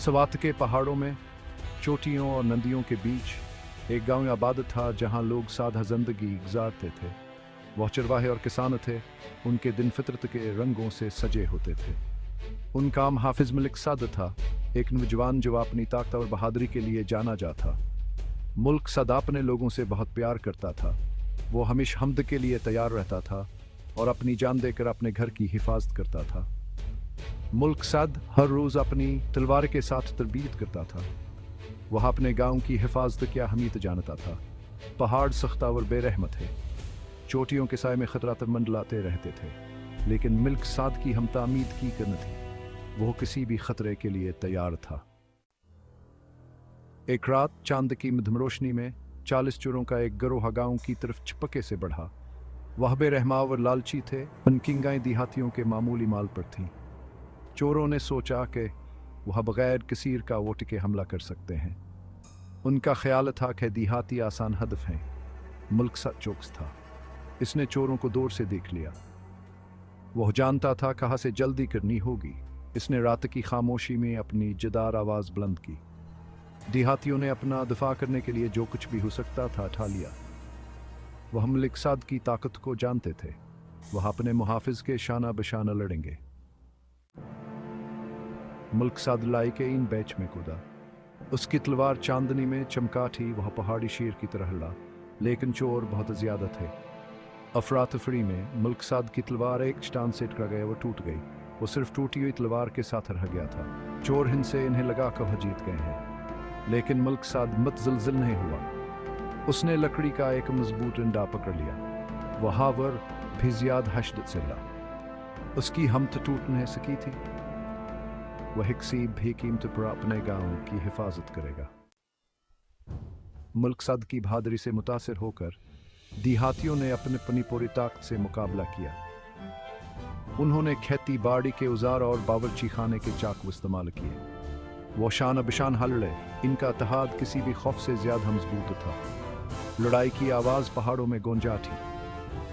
सवात के पहाड़ों में चोटियों और नदियों के बीच एक गांव आबाद था जहां लोग सादा जिंदगी गुजारते थे। वह चरवाहे और किसान थे। उनके दिन फितरत के रंगों से सजे होते थे। उनका नाम हाफिज मलिक साद था, एक नौजवान जो अपनी ताकत और बहादुरी के लिए जाना जाता। मुल्क साद अपने लोगों से बहुत प्यार करता था। वो हमेशा हमद के लिए तैयार रहता था और अपनी जान देकर अपने घर की हिफाजत करता था। मुल्क साद हर रोज़ अपनी तलवार के साथ तरबियत करता था। वह अपने गांव की हिफाजत की अहमियत जानता था। पहाड़ सख्त और बेरहम थे, चोटियों के साए में खतरा मंडलाते रहते थे, लेकिन मुल्क साद की हम तामीद की न थी। वो किसी भी खतरे के लिए तैयार था। एक रात चांद की मध्यम रोशनी में 40 चोरों का एक गिरोह गांव की तरफ चपके से बढ़ा। वह बेरहमा और लालची थे। उनकी गायें देहातियों के मामूली माल पर थीं। चोरों ने सोचा कि वह बगैर किसी रुकावट के हमला कर सकते हैं। उनका ख्याल था कि देहाती आसान हदफ हैं। मुल्क साद चौकस था। इसने चोरों को दूर से देख लिया। वह जानता था कहाँ से जल्दी करनी होगी। इसने रात की खामोशी में अपनी जदार आवाज़ बुलंद की। देहातियों ने अपना दफा करने के लिए जो कुछ भी हो सकता था उठा लिया। वह मलिक साद की ताकत को जानते थे। वह अपने मुहाफिज के शाना बशाना लड़ेंगे। मुल्क साद लड़ाई के इन बैच में कूदा। उसकी तलवार चांदनी में चमका थी। वह पहाड़ी शेर की तरह लड़ा, लेकिन चोर बहुत ज्यादा थे। अफरा-तफरी में मुल्क साद की तलवार एक चट्टान से टकरा गई और टूट गई। वो सिर्फ टूटी हुई तलवार के साथ रह गया था। चोर हिंसे इन्हें लगा कर जीत गए हैं, लेकिन मुल्क साद मुतज़लज़ल नहीं हुआ। उसने लकड़ी का एक मजबूत डंडा पकड़ लिया। वह हावर भी ज़्यादा हशदत से लड़ा। उसकी हमत टूट नहीं सकी थी। वह किसी भी कीमत पर अपने गांव की हिफाजत करेगा। मुल्क साद की बहादुरी से मुतासिर होकर देहातियों ने अपनी पूरी ताकत से मुकाबला किया। उन्होंने खेती बाड़ी के औजार और बावर्ची खाने के चाकू इस्तेमाल किए। वो शान बशान हल लड़े। इनका इत्तेहाद किसी भी खौफ से ज्यादा मजबूत था। लड़ाई की आवाज़ पहाड़ों में गूंजा थी।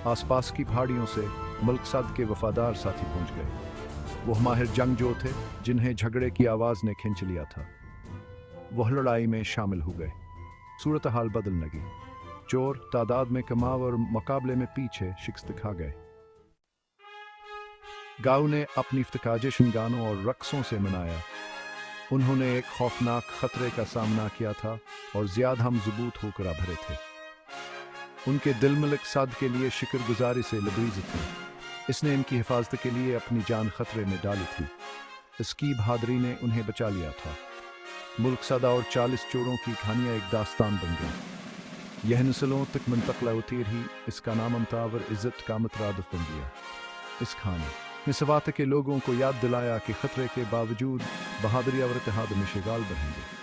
आसपास की पहाड़ियों से मुल्क साद के वफादार साथी पहुंच गए। वह माहिर जंगजू थे जिन्हें झगड़े की आवाज़ ने खींच लिया था। वह लड़ाई में शामिल हो गए। सूरत हाल बदल लगी। चोर तादाद में कमाव और मुकाबले में पीछे शिकस्त खा गए। गांव ने अपनी इफ्तिखार जश्न गानों और रक्सों से मनाया। उन्होंने एक खौफनाक खतरे का सामना किया था और ज्यादा हम ज़बूत होकर भरे थे। उनके दिल मलिक साद के लिए शुक्रगुजारी से लबरेज थे। इसने इनकी हिफाजत के लिए अपनी जान खतरे में डाली थी। इसकी बहादुरी ने उन्हें बचा लिया था। मुल्क साद और 40 चोरों की कहानियाँ एक दास्तान बन गई। यह नस्लों तक मुंतकिल होती रही। इसका नाम अमतावर इज़्ज़त का मुतरादिफ बन गया। इस कहानी ने सवात के लोगों को याद दिलाया कि खतरे के बावजूद बहादुरी और इत्तेहाद में शिगाल रहेंगे।